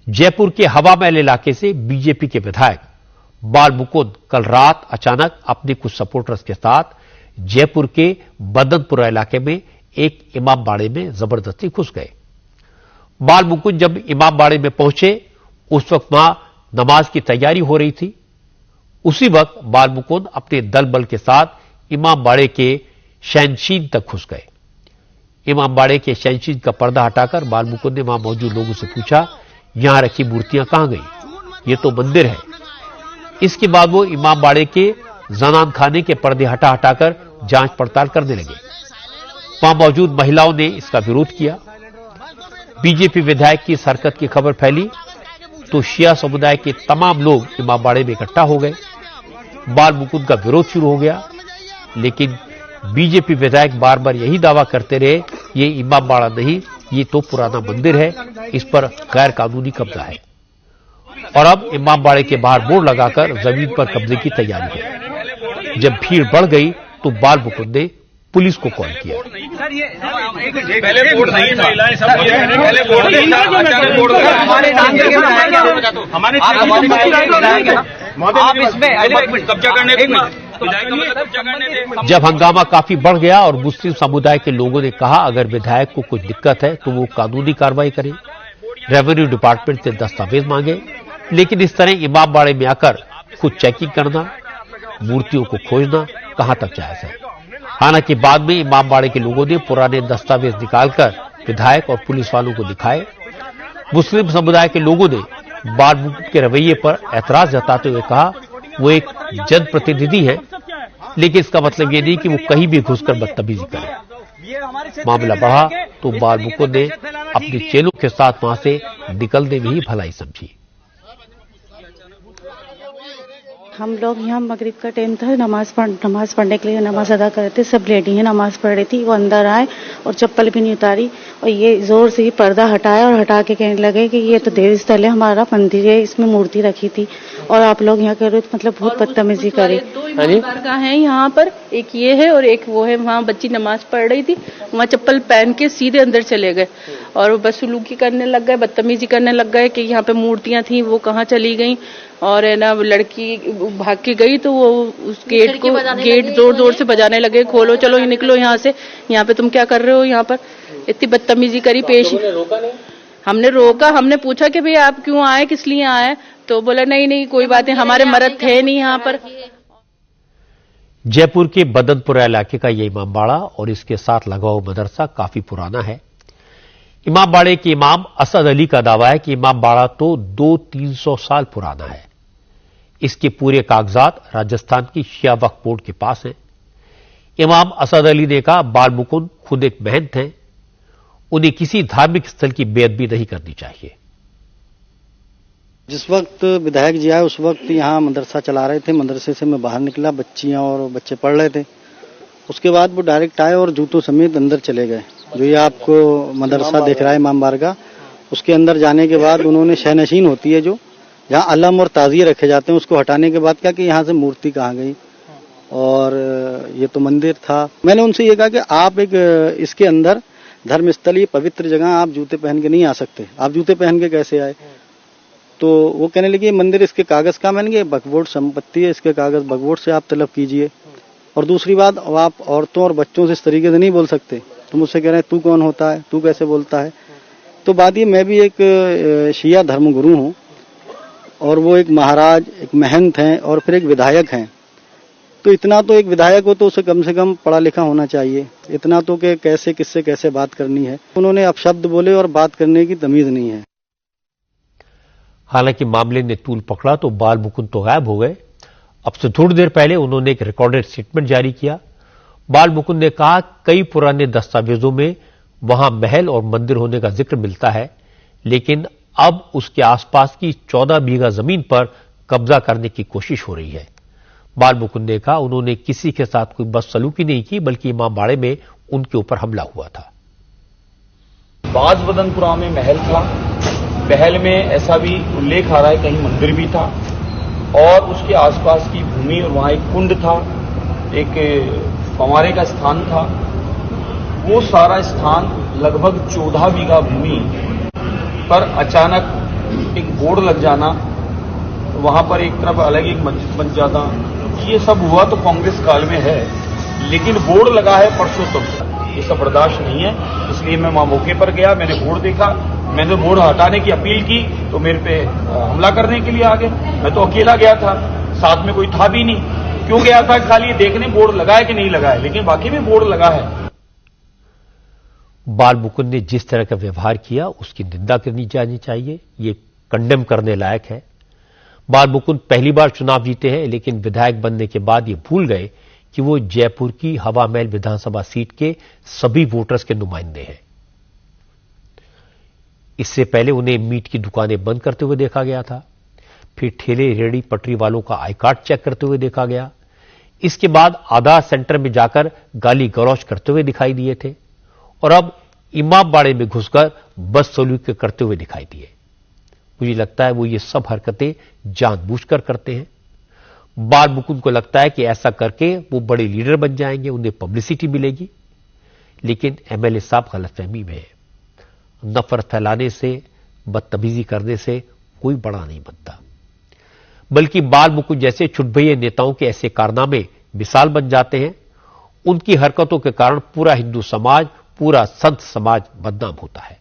जयपुर के हवा महल इलाके से बीजेपी के विधायक बाल मुकुंद कल रात अचानक अपने कुछ सपोर्टर्स के साथ जयपुर के बदनपुरा इलाके में एक इमाम बाड़े में जबरदस्ती घुस गए। बाल मुकुंद जब इमाम बाड़े में पहुंचे उस वक्त वहां नमाज की तैयारी हो रही थी। उसी वक्त बाल मुकुंद अपने दल बल के साथ इमाम बाड़े के शयनशीन तक घुस गए। इमाम बाड़े के शयनशीन का पर्दा हटाकर बाल मुकुंद ने वहां मौजूद लोगों से पूछा, यहां रखी मूर्तियां कहां गई? ये तो मंदिर है। इसके बाद वो इमाम बाड़े के जनान खाने के पर्दे हटाकर जांच पड़ताल करने लगे। वहां मौजूद महिलाओं ने इसका विरोध किया। बीजेपी विधायक की इस हरकत की खबर फैली तो शिया समुदाय के तमाम लोग इमाम बाड़े में इकट्ठा हो गए। बाल मुकुंद का विरोध शुरू हो गया, लेकिन बीजेपी विधायक बार बार यही दावा करते रहे, ये इमाम बाड़ा नहीं, ये तो पुराना मंदिर है, इस पर गैर कानूनी कब्जा है। और अब इमाम बाड़े के बाहर बोर्ड लगाकर जमीन पर कब्जे की तैयारी है। जब भीड़ बढ़ गई तो बाल मुकुंद ने पुलिस को कॉल किया। पहले बोर्ड नहीं था, पहले बोर्ड नहीं था, अचानक बोर्ड कब्जा करने जब हंगामा काफी बढ़ गया और मुस्लिम समुदाय के लोगों ने कहा अगर विधायक को कुछ दिक्कत है तो वो कानूनी कार्रवाई करें, रेवेन्यू डिपार्टमेंट से दस्तावेज मांगे, लेकिन इस तरह इमाम बाड़े में आकर खुद चेकिंग करना, मूर्तियों को खोजना कहां तक जायज है। हालांकि बाद में इमाम बाड़े के लोगों ने पुराने दस्तावेज निकालकर विधायक और पुलिस वालों को दिखाए। मुस्लिम समुदाय के लोगों ने बाल मुकुंद के रवैये पर ऐतराज जताते हुए कहा वो एक जनप्रतिनिधि है, लेकिन इसका मतलब ये नहीं कि वो कहीं भी घुसकर बदतमीजी करे। मामला बढ़ा तो बाल मुकुंद ने अपने चेलों के साथ वहां से निकलने में ही भलाई समझी। हम लोग यहाँ मगरिब का टाइम था, नमाज पढ़ने के लिए नमाज अदा कर रहे थे। सब लेडी नमाज पढ़ रही थी। वो अंदर आए और चप्पल भी नहीं उतारी और ये जोर से ही पर्दा हटाया और हटा के कहने लगे कि ये तो देव स्थल है, हमारा मंदिर है, इसमें मूर्ति रखी थी और आप लोग यहाँ करो, मतलब बहुत बदतमीजी करे। दरगाह है यहाँ पर, एक ये है और एक वो है। वहाँ बच्ची नमाज पढ़ रही थी, वहाँ चप्पल पहन के सीधे अंदर चले गए और बदसलूकी करने लग गए, बदतमीजी करने लग गए कि यहाँ पे मूर्तियां थी वो कहाँ चली गई। और है ना, लड़की भाग के गई तो वो उस गेट जोर जोर से बजाने लगे, खोलो, चलो निकलो यहाँ से, यहाँ पे तुम क्या कर रहे हो, यहाँ पर इतनी बदतमीजी करी पेश। हमने रोका, हमने पूछा कि भाई आप क्यों आए, किस लिए आए, तो बोला नहीं कोई बात नहीं, हमारे मर्द थे नहीं यहाँ पर। जयपुर के बदनपुरा इलाके का यह इमाम बाड़ा और इसके साथ लगा हुआ मदरसा काफी पुराना है। इमाम बाड़े के इमाम असद अली का दावा है कि इमाम बाड़ा तो 200-300 साल पुराना है। इसके पूरे कागजात राजस्थान की शिया वक्फ बोर्ड के पास हैं। इमाम असद अली ने कहा बाल मुकुंद खुद एक महंत हैं, उन्हें किसी धार्मिक स्थल की बेअदबी नहीं करनी चाहिए। जिस वक्त विधायक जी आए उस वक्त यहाँ मदरसा चला रहे थे, मदरसे से मैं बाहर निकला, बच्चियां और बच्चे पढ़ रहे थे। उसके बाद वो डायरेक्ट आए और जूतों समेत अंदर चले गए। जो ये आपको मदरसा दिख रहा है इमाम बारगाह, उसके अंदर जाने के बाद उन्होंने शहनशीन होती है जो जहाँ अलम और ताजिए रखे जाते हैं, उसको हटाने के बाद क्या कि यहाँ से मूर्ति कहाँ गई और ये तो मंदिर था। मैंने उनसे ये कहा कि आप एक इसके अंदर धर्मस्थली पवित्र जगह आप जूते पहन के नहीं आ सकते, आप जूते पहन के कैसे आए? तो वो कहने लगे मंदिर इसके कागज का, मैंने कहा वक्फ बोर्ड संपत्ति है, इसके कागज वक्फ बोर्ड से आप तलब कीजिए। और दूसरी बात, आप औरतों और बच्चों से इस तरीके से नहीं बोल सकते। तो मुझसे कह रहे हैं तू कौन होता है, तू कैसे बोलता है? तो बात ये, मैं भी एक शिया धर्मगुरु हूँ और वो एक महाराज, एक महंत हैं और फिर एक विधायक हैं। तो इतना तो एक विधायक हो तो उसे कम से कम पढ़ा लिखा होना चाहिए, इतना तो कि कैसे किससे कैसे बात करनी है। उन्होंने अपशब्द बोले और बात करने की तमीज नहीं है। हालांकि मामले ने तूल पकड़ा तो बाल मुकुंद तो गायब हो गए। अब से थोड़ी देर पहले उन्होंने एक रिकॉर्डेड स्टेटमेंट जारी किया। बाल मुकुंद ने कहा कई पुराने दस्तावेजों में वहां महल और मंदिर होने का जिक्र मिलता है, लेकिन अब उसके आसपास की 14 बीघा जमीन पर कब्जा करने की कोशिश हो रही है। बाल मुकुंद ने कहा उन्होंने किसी के साथ कोई बदसलूकी नहीं की, बल्कि इमाम बाड़े में उनके ऊपर हमला हुआ था। बाज बदनपुरा में महल था, महल में ऐसा भी उल्लेख आ रहा है कहीं मंदिर भी था और उसके आसपास की भूमि और वहां एक कुंड था, एक फंवारे का स्थान था। वो सारा स्थान लगभग 14 बीघा भूमि पर अचानक एक बोर्ड लग जाना, वहां पर एक तरफ अलग एक मस्जिद बन जाना, ये सब हुआ तो कांग्रेस काल में है, लेकिन बोर्ड लगा है परसों तक, ये सब बर्दाश्त नहीं है। इसलिए मैं वहां मौके पर गया, मैंने बोर्ड देखा, मैंने बोर्ड हटाने की अपील की तो मेरे पे हमला करने के लिए आ गए। मैं तो अकेला गया था, साथ में कोई था भी नहीं। क्यों गया था? खाली देखने बोर्ड लगा है कि नहीं लगा है, लेकिन बाकी में बोर्ड लगा है। बाल मुकुंद ने जिस तरह का व्यवहार किया उसकी निंदा करनी जानी चाहिए, ये कंडेम करने लायक है। बाल मुकुंद पहली बार चुनाव जीते हैं, लेकिन विधायक बनने के बाद ये भूल गए कि वो जयपुर की हवा महल विधानसभा सीट के सभी वोटर्स के नुमाइंदे हैं। इससे पहले उन्हें मीट की दुकानें बंद करते हुए देखा गया था, फिर ठेले रेहड़ी पटरी वालों का आई कार्ड चेक करते हुए देखा गया। इसके बाद आधार सेंटर में जाकर गाली गलौज करते हुए दिखाई दिए थे, और अब इमामबाड़े में घुसकर बदसलूकी करते हुए दिखाई दिए। मुझे लगता है वो ये सब हरकतें जानबूझकर करते हैं। बाल मुकुंद को लगता है कि ऐसा करके वो बड़े लीडर बन जाएंगे, उन्हें पब्लिसिटी मिलेगी, लेकिन एमएलए साहब गलतफहमी में है। नफरत फैलाने से, बदतमीजी करने से कोई बड़ा नहीं बनता, बल्कि बाल मुकुंद जैसे छुटभइये नेताओं के ऐसे कारनामे मिसाल बन जाते हैं। उनकी हरकतों के कारण पूरा हिंदू समाज, पूरा संत समाज बदनाम होता है।